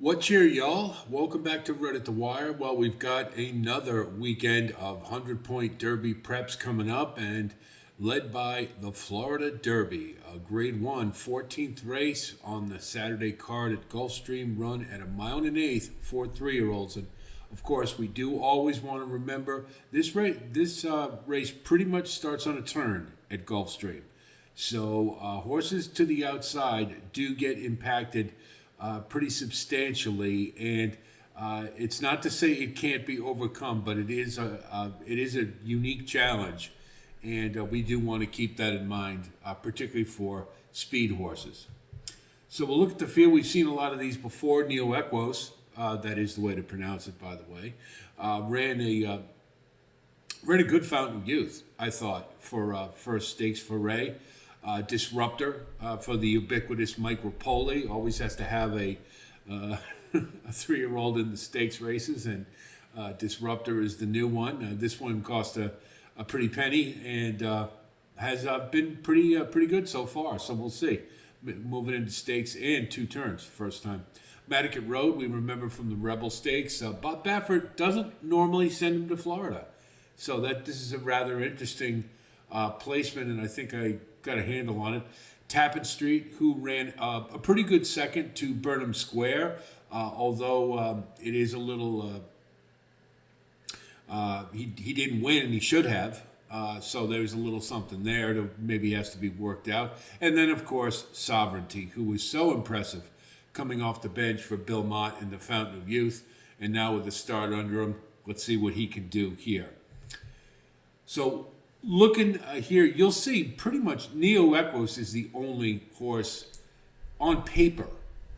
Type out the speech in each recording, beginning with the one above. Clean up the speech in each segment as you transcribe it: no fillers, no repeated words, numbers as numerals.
What cheer, y'all? Welcome back to Red at the Wire. Well, we've got another weekend of 100-point Derby preps coming up, and led by the Florida Derby, a Grade 1 14th race on the Saturday card at Gulfstream, run at a mile and an eighth for 3-year-olds. And of course, we do always want to remember this race pretty much starts on a turn at Gulfstream. So horses to the outside do get impacted pretty substantially, and it's not to say it can't be overcome, but it is a unique challenge, and we do want to keep that in mind, particularly for speed horses. So we'll look at the field. We've seen a lot of these before. Neo Equos, that is the way to pronounce it, by the way, ran a good Fountain of Youth, I thought, for first stakes foray. Disruptor for the ubiquitous Mike Rapoli always has to have a 3-year-old in the stakes races, and Disruptor is the new one. This one cost a pretty penny and has been pretty good so far. So we'll see. Moving into stakes and 2 turns, first time. Madaket Road, we remember from the Rebel Stakes. Bob Baffert doesn't normally send him to Florida, so this is a rather interesting placement, and I think I got a handle on it. Tappan Street, who ran a pretty good second to Burnham Square, although it is a little. He didn't win, and he should have. So there's a little something there that maybe has to be worked out. And then, of course, Sovereignty, who was so impressive coming off the bench for Bill Mott in the Fountain of Youth, and now with the start under him, let's see what he can do here. So looking here, you'll see pretty much Neo Equos is the only horse on paper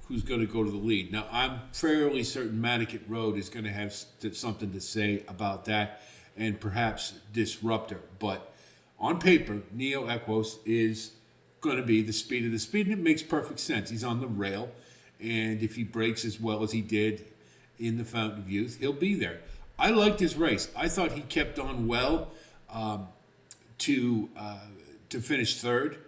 who's going to go to the lead. Now, I'm fairly certain Madaket Road is going to have something to say about that, and perhaps Disruptor. But on paper, Neo Equos is going to be the speed of the speed, and it makes perfect sense. He's on the rail, and if he breaks as well as he did in the Fountain of Youth, he'll be there. I liked his race. I thought he kept on well. To finish third,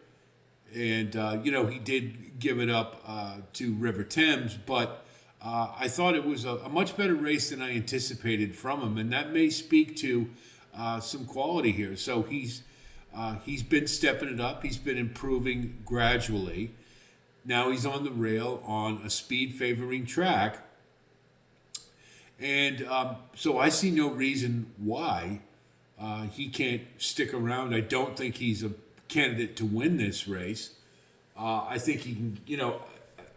and he did give it up to River Thames, but I thought it was a much better race than I anticipated from him, and that may speak to some quality here. So he's been stepping it up. He's been improving gradually. Now he's on the rail on a speed favoring track, and so I see no reason why he can't stick around. I don't think he's a candidate to win this race. I think he can,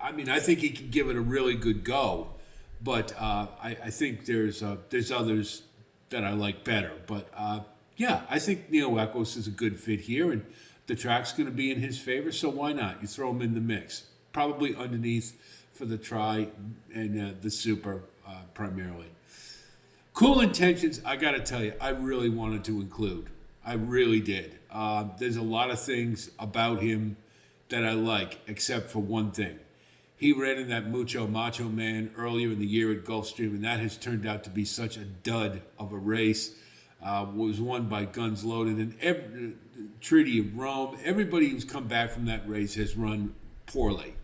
I think he can give it a really good go. But I think there's others that I like better. But I think Neo Equos is a good fit here, and the track's going to be in his favor. So why not? You throw him in the mix. Probably underneath for the try and the super primarily. Cool Intentions, I got to tell you, I really wanted to include. I really did. There's a lot of things about him that I like, except for one thing. He ran in that Mucho Macho Man earlier in the year at Gulfstream, and that has turned out to be such a dud of a race. Was won by Guns Loaded, and Treaty of Rome. Everybody who's come back from that race has run poorly.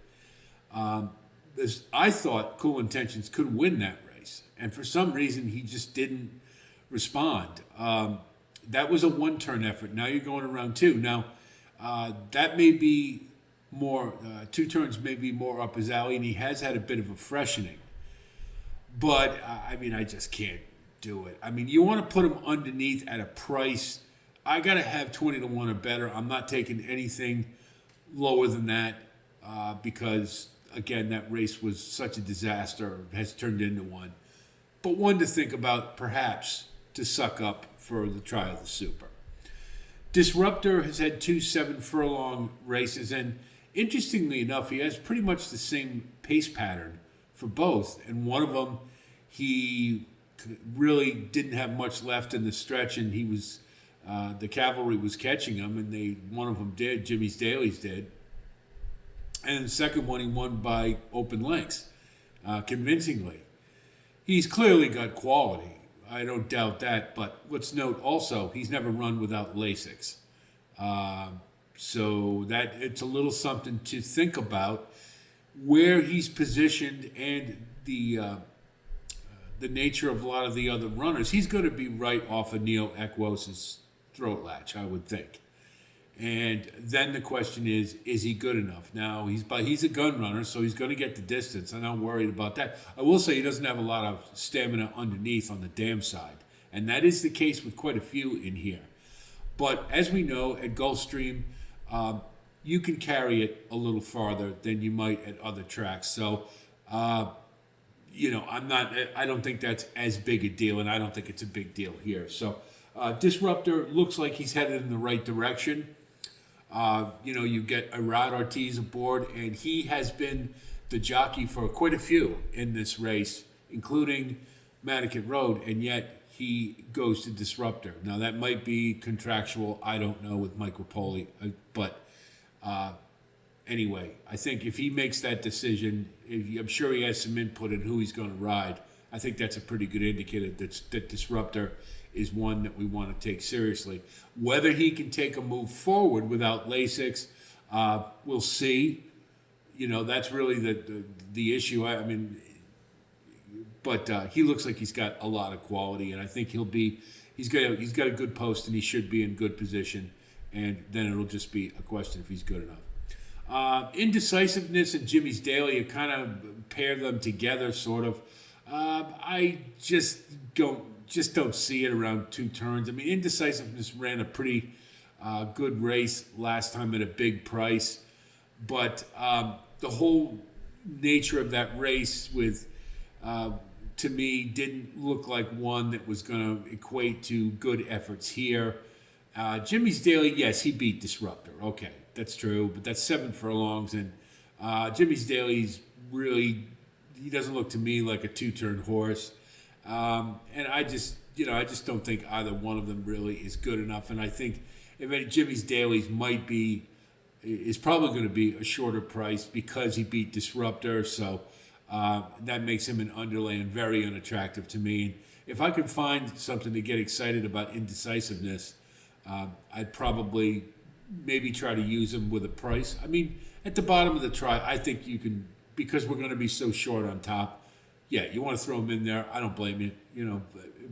I thought Cool Intentions could win that race, and for some reason he just didn't respond. That was a one-turn effort. Now you're going around 2. Now that may be more 2 turns may be more up his alley, and he has had a bit of a freshening. But I just can't do it. You want to put him underneath at a price. I got to have 20 to 1 or better. I'm not taking anything lower than that because, again, that race was such a disaster, has turned into one. But one to think about, perhaps, to suck up for the Trial of the Super. Disruptor has had 2 7-furlong races, and interestingly enough, he has pretty much the same pace pattern for both. And one of them, he really didn't have much left in the stretch, and he was the cavalry was catching him, and one of them did. Jimmy's Dailies did, and the second one he won by open lengths, convincingly. He's clearly got quality. I don't doubt that, but let's note also he's never run without Lasix. So that it's a little something to think about where he's positioned, and the nature of a lot of the other runners, he's going to be right off of Neo Equos' throat latch, I would think. And then the question is he good enough? Now, he's a gun runner, so he's going to get the distance. I'm not worried about that. I will say he doesn't have a lot of stamina underneath on the dam side. And that is the case with quite a few in here. But as we know, at Gulfstream, you can carry it a little farther than you might at other tracks. So, I don't think that's as big a deal, and I don't think it's a big deal here. So, Disruptor looks like he's headed in the right direction. You get Irad Ortiz aboard, and he has been the jockey for quite a few in this race, including Madaket Road, and yet he goes to Disruptor. Now, that might be contractual, I don't know, with Mike Rapoli, but anyway, I think if he makes that decision, I'm sure he has some input in who he's going to ride. I think that's a pretty good indicator that Disruptor is one that we want to take seriously. Whether he can take a move forward without Lasix, we'll see. That's really the issue. But he looks like he's got a lot of quality, and I think he's got a good post, and he should be in good position. And then it'll just be a question if he's good enough. Indecisiveness and Jimmy's Daily, you kind of pair them together, sort of. I just don't see it around 2 turns. I mean, Indecisiveness ran a pretty good race last time at a big price, but the whole nature of that race to me, didn't look like one that was going to equate to good efforts here. Jimmy's Daily, yes, he beat Disruptor. Okay, that's true, but that's 7 furlongs, and Jimmy's Daily's really, he doesn't look to me like a 2-turn horse. And I just don't think either one of them really is good enough. And I think Jimmy's Daily's is probably going to be a shorter price because he beat Disruptor. So that makes him an underlay and very unattractive to me. And if I could find something to get excited about indecisiveness, I'd probably maybe try to use him with a price. I mean, at the bottom of the try, I think you can, because we're going to be so short on top. Yeah, you want to throw him in there. I don't blame you,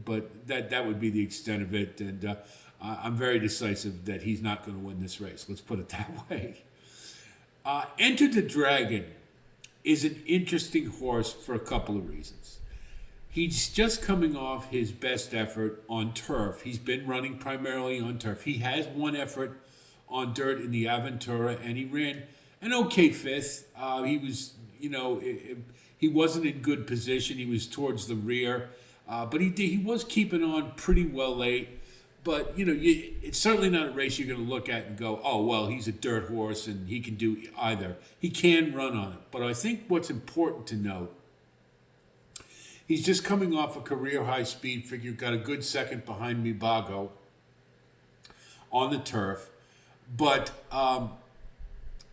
but that would be the extent of it. And I'm very decisive that he's not going to win this race. Let's put it that way. Enter the Dragon is an interesting horse for a couple of reasons. He's just coming off his best effort on turf. He's been running primarily on turf. He has one effort on dirt in the Aventura, and he ran an okay 5th. He was, he wasn't in good position. He was towards the rear, but he was keeping on pretty well late. But, it's certainly not a race you're going to look at and go, oh, well, he's a dirt horse and he can do either. He can run on it. But I think what's important to note, he's just coming off a career high speed figure, got a good second behind Mibago on the turf. But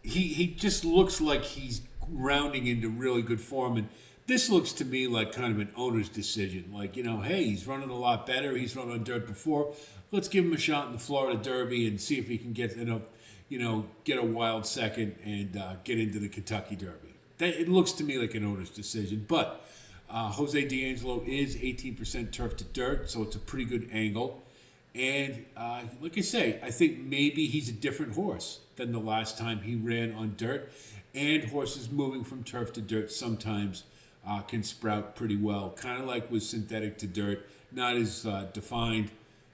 he just looks like he's rounding into really good form. And this looks to me like kind of an owner's decision. Like, hey, he's running a lot better. He's run on dirt before. Let's give him a shot in the Florida Derby and see if he can get get a wild second and get into the Kentucky Derby. It looks to me like an owner's decision. But Jose D'Angelo is 18% turf to dirt, so it's a pretty good angle. And like I say, I think maybe he's a different horse than the last time he ran on dirt. And horses moving from turf to dirt sometimes can sprout pretty well, kind of like with synthetic to dirt. Not as defined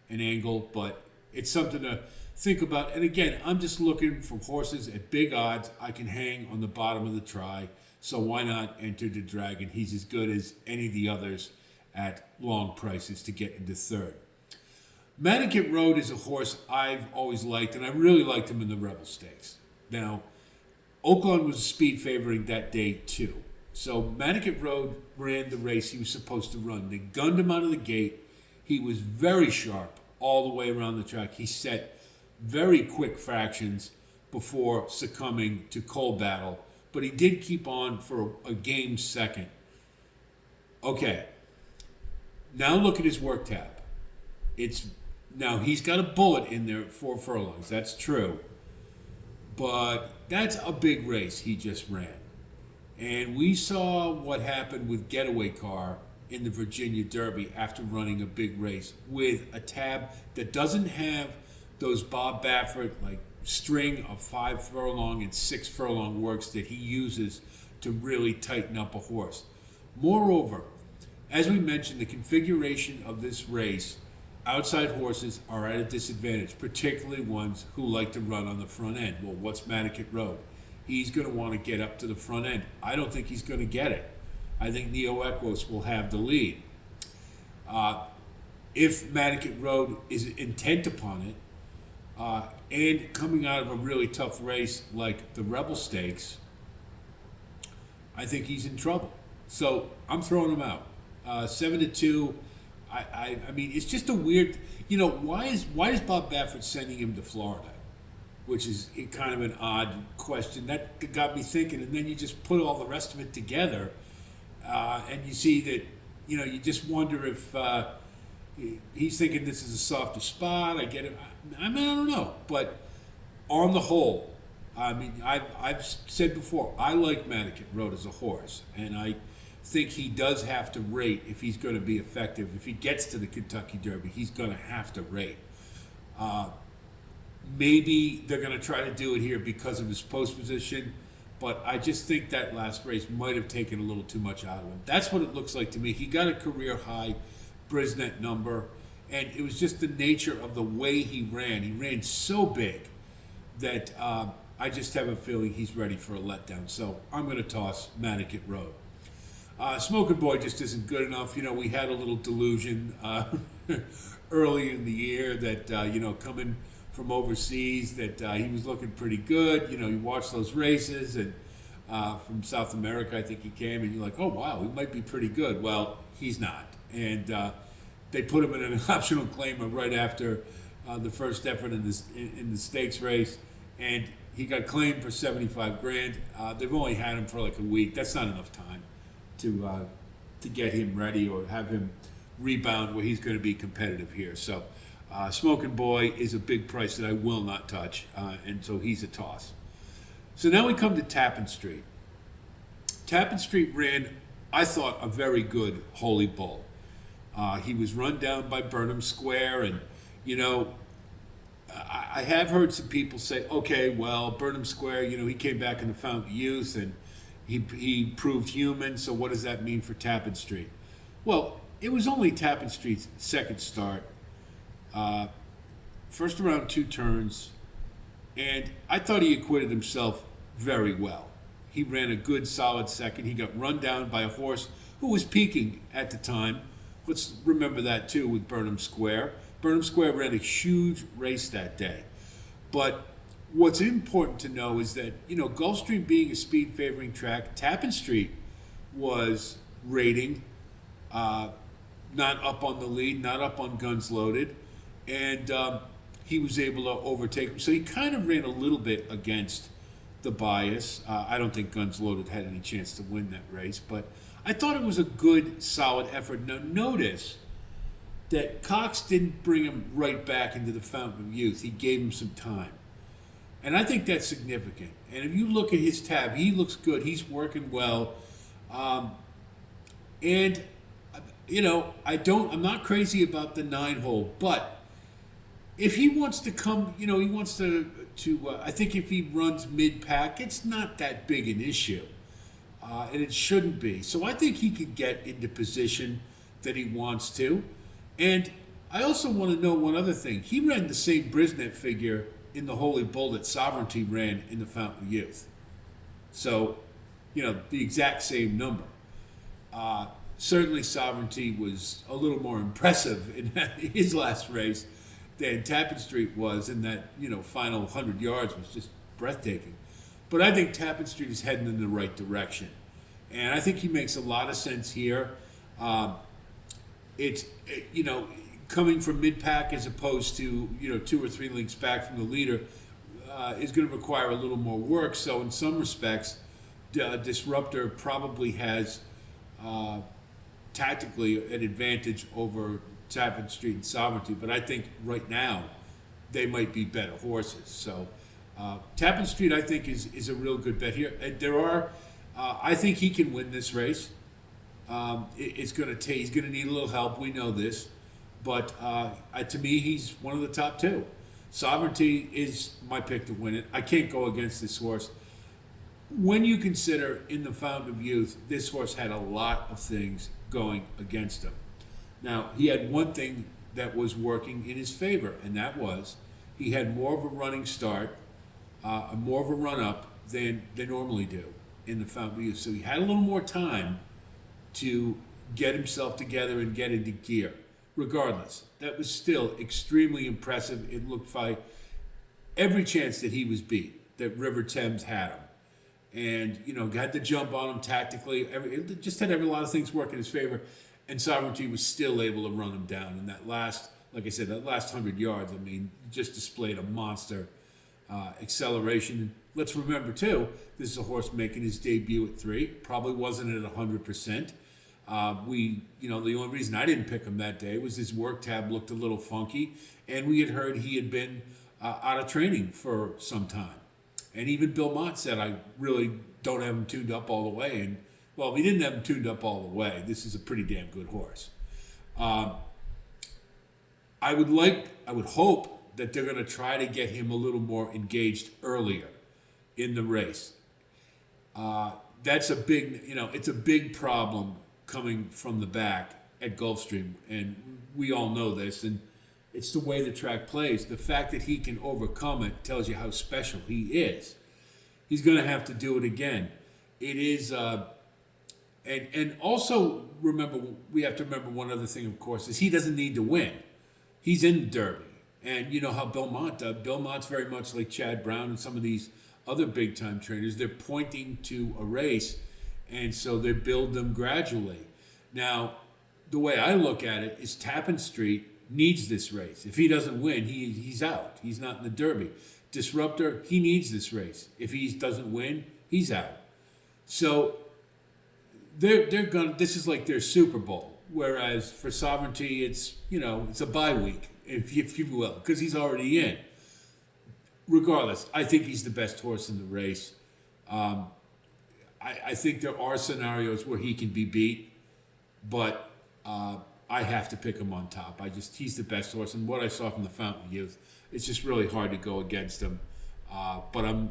an angle, but it's something to think about. And again, I'm just looking for horses at big odds I can hang on the bottom of the try. So why not enter the Dragon? He's as good as any of the others at long prices to get into third. Madaket Road is a horse I've always liked, and I really liked him in the Rebel Stakes. Now, Oaklawn was speed favoring that day too. So Madaket Road ran the race he was supposed to run. They gunned him out of the gate. He was very sharp all the way around the track. He set very quick fractions before succumbing to cold battle, but he did keep on for a game second. Okay, now look at his work tab. Now he's got a bullet in there at 4 furlongs. That's true, but that's a big race he just ran. And we saw what happened with Getaway Car in the Virginia Derby after running a big race with a tab that doesn't have those Bob Baffert like string of 5 furlong and 6 furlong works that he uses to really tighten up a horse. Moreover, as we mentioned, the configuration of this race, outside horses are at a disadvantage, particularly ones who like to run on the front end. Well, what's Madaket Road? He's going to want to get up to the front end. I don't think he's going to get it. I think Neo Equos will have the lead. If Madaket Road is intent upon it, and coming out of a really tough race like the Rebel Stakes, I think he's in trouble. So I'm throwing him out. 7-2. I mean, it's just a weird. Why is Bob Baffert sending him to Florida? Which is kind of an odd question. That got me thinking, and then you just put all the rest of it together, and you see that, you just wonder if he's thinking this is a softer spot. I get it. I mean, I don't know. But on the whole, I mean, I've said before, I like Madaket Road as a horse, and I think he does have to rate if he's going to be effective. If he gets to the Kentucky Derby, he's going to have to rate. Maybe they're going to try to do it here because of his post position, but I just think that last race might have taken a little too much out of him. That's what it looks like to me. He got a career high Brisnet number, and it was just the nature of the way he ran. He ran so big that I just have a feeling he's ready for a letdown. So I'm going to toss Madaket Road. Smoken Boy just isn't good enough. We had a little delusion early in the year that, coming from overseas, that he was looking pretty good. You watch those races, and from South America, I think he came, and you're like, oh, wow, he might be pretty good. Well, he's not. And they put him in an optional claimer right after the first effort in the stakes race, and he got claimed for $75,000. They've only had him for like a week. That's not enough time to get him ready or have him rebound where he's going to be competitive here. So Smoking Boy is a big price that I will not touch, and so he's a toss. So now we come to Tappan Street. Tappan Street ran, I thought, a very good Holy Bull. He was run down by Burnham Square, and, I have heard some people say, okay, well, Burnham Square, he came back in the Fountain of Youth, and he proved human, so what does that mean for Tappan Street? Well, it was only Tappan Street's second start. First around 2 turns, and I thought he acquitted himself very well. He ran a good, solid second. He got run down by a horse who was peaking at the time. Let's remember that, too, with Burnham Square. Burnham Square ran a huge race that day. But what's important to know is that, Gulfstream being a speed-favoring track, Tappan Street was rating, not up on the lead, not up on guns loaded, and he was able to overtake him. So he kind of ran a little bit against the bias. I don't think Guns Loaded had any chance to win that race, but I thought it was a good, solid effort. Now notice that Cox didn't bring him right back into the Fountain of Youth. He gave him some time. And I think that's significant. And if you look at his tab, he looks good. He's working well. And, I'm not crazy about the 9-hole, but if he wants to come, he wants to I think if he runs mid-pack, it's not that big an issue. And it shouldn't be. So I think he could get into position that he wants to. And I also want to know one other thing. He ran the same Brisnet figure in the Holy Bull that Sovereignty ran in the Fountain of Youth. So, the exact same number. Certainly Sovereignty was a little more impressive in his last race than Tappan Street was, in that, final 100 yards was just breathtaking. But I think Tappan Street is heading in the right direction. And I think he makes a lot of sense here. Coming from mid-pack as opposed to, 2 or 3 links back from the leader is going to require a little more work. So in some respects, Disruptor probably has tactically an advantage over Tappan Street and Sovereignty, but I think right now they might be better horses. So Tappan Street, I think, is a real good bet here. And there are I think he can win this race. It's going to take. He's going to need a little help. We know this, but to me, he's one of the top two. Sovereignty is my pick to win it. I can't go against this horse. When you consider in the Fountain of Youth, this horse had a lot of things going against him. Now, he had one thing that was working in his favor, and that was he had more of a running start, more of a run up than they normally do in the Fountain of Youth. So he had a little more time to get himself together and get into gear. Regardless, that was still extremely impressive. It looked like every chance that he was beat, that River Thames had him. And, had to jump on him tactically. It just had a lot of things work in his favor. And Sovereignty was still able to run him down. And that last, like I said, that last 100 yards, just displayed a monster acceleration. And let's remember, too, this is a horse making his debut at 3. Probably wasn't at 100%. The only reason I didn't pick him that day was his work tab looked a little funky. And we had heard he had been out of training for some time. And even Bill Mott said, I really don't have him tuned up all the way. And, well, if he didn't have him tuned up all the way, this is a pretty damn good horse. I would hope that they're going to try to get him a little more engaged earlier in the race. That's a big, it's a big problem coming from the back at Gulfstream. And we all know this. And it's the way the track plays. The fact that he can overcome it tells you how special he is. He's going to have to do it again. It is, and also remember, we have to remember one other thing, of course, is he doesn't need to win. He's in the Derby. And you know how Bill Mott does. Bill Mott's very much like Chad Brown and some of these other big-time trainers. They're pointing to a race, and so they build them gradually. Now, the way I look at it is Tappan Street needs this race. If he doesn't win, he's out. He's not in the Derby. Disruptor, he needs this race. If he doesn't win, he's out. So they're gonna. This is like their Super Bowl. Whereas for Sovereignty, it's a bye week, if you will, because he's already in. Regardless, I think he's the best horse in the race. I think there are scenarios where he can be beat, but I have to pick him on top. He's the best horse, and what I saw from the Fountain of Youth, it's just really hard to go against him. But I'm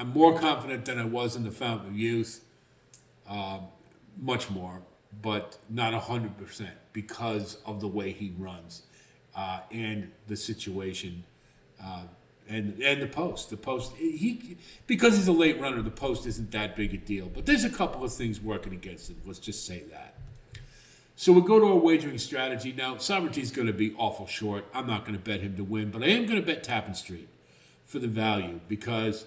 more confident than I was in the Fountain of Youth, much more, but not 100% because of the way he runs and the situation. And the post. Because he's a late runner, the post isn't that big a deal. But there's a couple of things working against him. Let's just say that. So we'll go to our wagering strategy. Now, Sovereignty's going to be awful short. I'm not going to bet him to win, but I am going to bet Tappan Street for the value because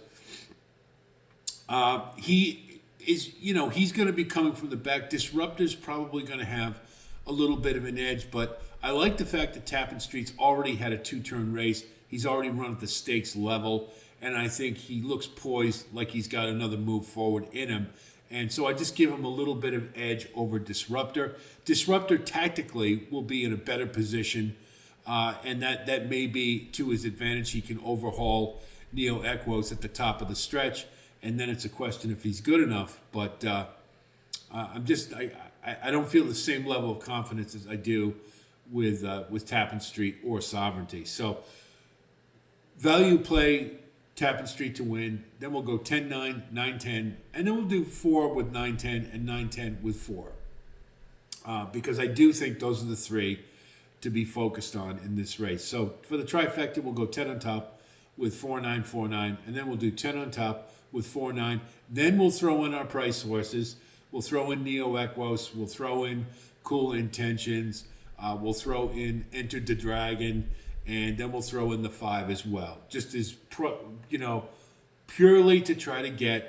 he is, he's going to be coming from the back. Disruptor's probably going to have a little bit of an edge, but I like the fact that Tappan Street's already had a 2-turn race. He's already run at the stakes level, and I think he looks poised like he's got another move forward in him. And so I just give him a little bit of edge over Disruptor. Disruptor tactically will be in a better position, and that may be to his advantage. He can overhaul Neo Equos at the top of the stretch, and then it's a question if he's good enough. But I don't feel the same level of confidence as I do with Tappan Street or Sovereignty. So value play Tappan Street to win. Then we'll go 10-9, 9-10, and then we'll do 4 with 9-10 and 9-10 with 4. Because I do think those are the 3 to be focused on in this race. So for the trifecta, we'll go 10 on top with 4-9, 4-9, and then we'll do 10 on top with 4-9. Then we'll throw in our price horses. We'll throw in Neo Equos. We'll throw in Cool Intentions. We'll throw in Enter the Dragon. And then we'll throw in the 5 as well. Just as, purely to try to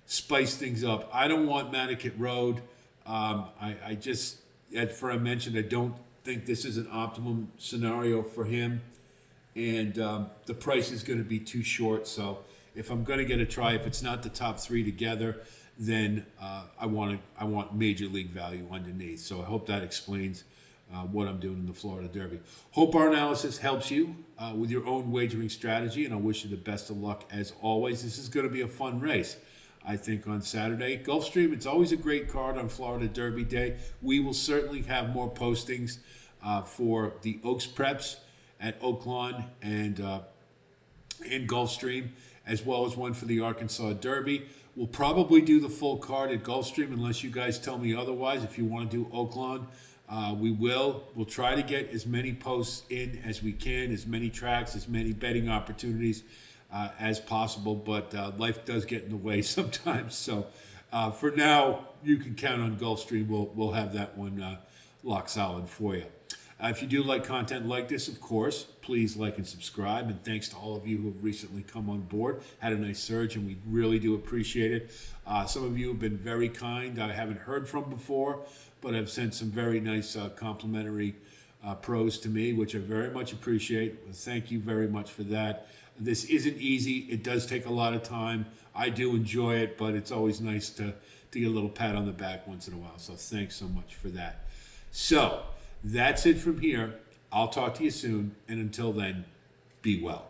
spice things up. I don't want Madaket Road. I just, as I mentioned, I don't think this is an optimum scenario for him. And the price is going to be too short. So if I'm going to get a try, if it's not the top 3 together, then I want major league value underneath. So I hope that explains what I'm doing in the Florida Derby. Hope our analysis helps you with your own wagering strategy, and I wish you the best of luck as always. This is going to be a fun race. I think, on Saturday. Gulfstream, it's always a great card on Florida Derby Day. We will certainly have more postings for the Oaks Preps at Oaklawn and in Gulfstream, as well as one for the Arkansas Derby. We'll probably do the full card at Gulfstream unless you guys tell me otherwise. If you want to do Oaklawn, we will. We'll try to get as many posts in as we can, as many tracks, as many betting opportunities as possible. But life does get in the way sometimes. So for now, you can count on Gulfstream. We'll have that one lock solid for you. If you do like content like this, of course, please like and subscribe. And thanks to all of you who have recently come on board. Had a nice surge, and we really do appreciate it. Some of you have been very kind. I haven't heard from before, but have sent some very nice complimentary pros to me, which I very much appreciate. Thank you very much for that. This isn't easy. It does take a lot of time. I do enjoy it, but it's always nice to get a little pat on the back once in a while. So thanks so much for that. So that's it from here. I'll talk to you soon, and until then, be well.